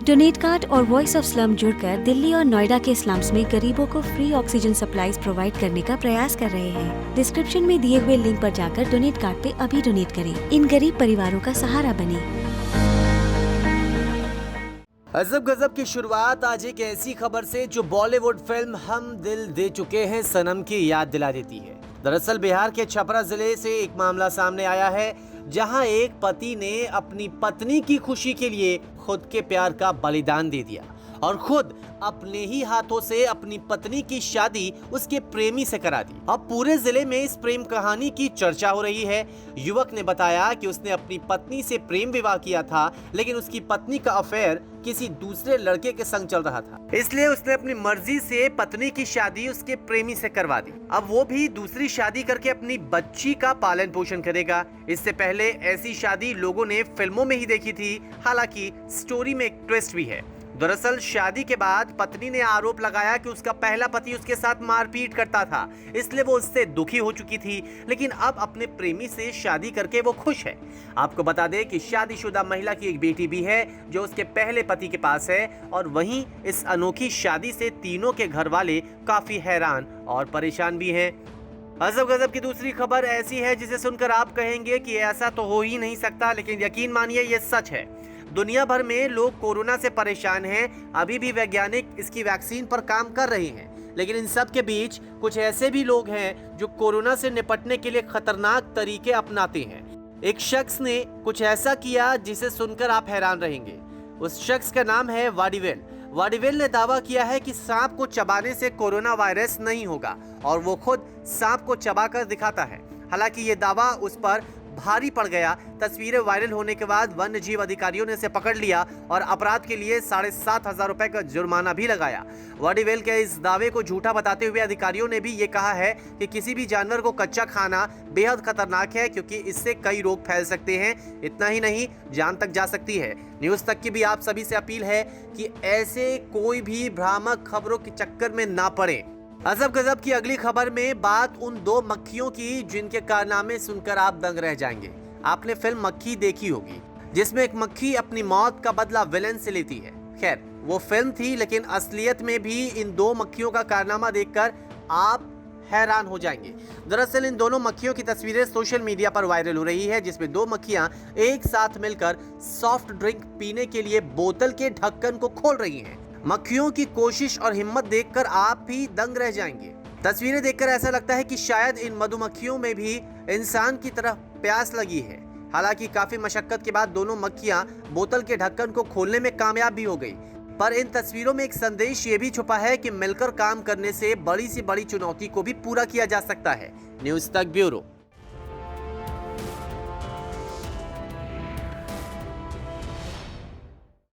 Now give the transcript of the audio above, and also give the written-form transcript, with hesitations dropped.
Donate card और voice of slum जुड़कर दिल्ली और नोएडा के स्लम्स में गरीबों को फ्री ऑक्सीजन सप्लाईज प्रोवाइड करने का प्रयास कर रहे हैं। डिस्क्रिप्शन में दिए हुए लिंक पर जाकर डोनेट कार्ड पे अभी डोनेट करें। इन गरीब परिवारों का सहारा बने। अजब गजब की शुरुआत आज एक ऐसी खबर से जो बॉलीवुड फिल्म हम दिल दे चुके हैं सनम की याद दिला देती है। दरअसल बिहार के छपरा जिले से एक मामला सामने आया है, जहां एक पति ने अपनी पत्नी की खुशी के लिए खुद के प्यार का बलिदान दे दिया और खुद अपने ही हाथों से अपनी पत्नी की शादी उसके प्रेमी से करा दी। अब पूरे जिले में इस प्रेम कहानी की चर्चा हो रही है। युवक ने बताया कि उसने अपनी पत्नी से प्रेम विवाह किया था, लेकिन उसकी पत्नी का अफेयर किसी दूसरे लड़के के संग चल रहा था, इसलिए उसने अपनी मर्जी से पत्नी की शादी उसके प्रेमी से करवा दी। अब वो भी दूसरी शादी करके अपनी बच्ची का पालन पोषण करेगा। इससे पहले ऐसी शादी लोगों ने फिल्मों में ही देखी थी। हालांकि स्टोरी में एक ट्विस्ट भी है। दरअसल शादी के बाद पत्नी ने आरोप लगाया कि उसका पहला पति उसके साथ मारपीट करता था, इसलिए वो उससे दुखी हो चुकी थी, लेकिन अब अपने प्रेमी से शादी करके वो खुश है। आपको बता दें कि शादीशुदा महिला की एक बेटी भी है जो उसके पहले पति के पास है, और वहीं इस अनोखी शादी से तीनों के घर वाले काफी हैरान और परेशान भी हैं। अजब गजब की दूसरी खबर ऐसी है जिसे सुनकर आप कहेंगे कि ऐसा तो हो ही नहीं सकता, लेकिन यकीन मानिए ये सच है। दुनिया भर में लोग कोरोना से परेशान हैं। अभी भी वैज्ञानिक इसकी वैक्सीन पर काम कर रहे हैं, लेकिन इन सब के बीच कुछ ऐसे भी लोग हैं जो कोरोना से निपटने के लिए खतरनाक तरीके अपनाते हैं। एक शख्स ने कुछ ऐसा किया जिसे सुनकर आप हैरान रहेंगे। उस शख्स का नाम है वाडीवेल। वाडीवेल ने दावा किया है कि सांप को चबाने से कोरोना वायरस नहीं होगा, और वो खुद सांप को चबाकर दिखाता है। हालांकि ये दावा उस पर भारी पड़ गया। तस्वीरें वायरल होने के बाद वन्य जीव अधिकारियों ने इसे पकड़ लिया और अपराध के लिए 7,500 रुपए का जुर्माना भी लगाया। वाडीवेल के इस दावे को झूठा बताते हुए अधिकारियों ने भी ये कहा है कि किसी भी जानवर को कच्चा खाना बेहद खतरनाक है, क्योंकि इससे कई रोग फैल सकते हैं। इतना ही नहीं, जान तक जा सकती है। न्यूज़ तक की भी आप सभी से अपील है कि ऐसे कोई भी भ्रामक खबरों के चक्कर में ना पड़े। अजब गजब की अगली खबर में बात उन दो मक्खियों की जिनके कारनामे सुनकर आप दंग रह जाएंगे। आपने फिल्म मक्खी देखी होगी, जिसमें एक मक्खी अपनी मौत का बदला विलेन से लेती है। खैर, वो फिल्म थी, लेकिन असलियत में भी इन दो मक्खियों का कारनामा देखकर आप हैरान हो जाएंगे। दरअसल इन दोनों मक्खियों की तस्वीरें सोशल मीडिया पर वायरल हो रही है, जिसमें दो मक्खियां एक साथ मिलकर सॉफ्ट ड्रिंक पीने के लिए बोतल के ढक्कन को खोल रही हैं। मक्खियों की कोशिश और हिम्मत देखकर आप भी दंग रह जाएंगे। तस्वीरें देखकर ऐसा लगता है कि शायद इन मधुमक्खियों में भी इंसान की तरह प्यास लगी है। हालांकि काफी मशक्कत के बाद दोनों मक्खियां बोतल के ढक्कन को खोलने में कामयाब भी हो गई। पर इन तस्वीरों में एक संदेश ये भी छुपा है कि मिलकर काम करने से बड़ी से बड़ी चुनौती को भी पूरा किया जा सकता है। न्यूज़ तक ब्यूरो।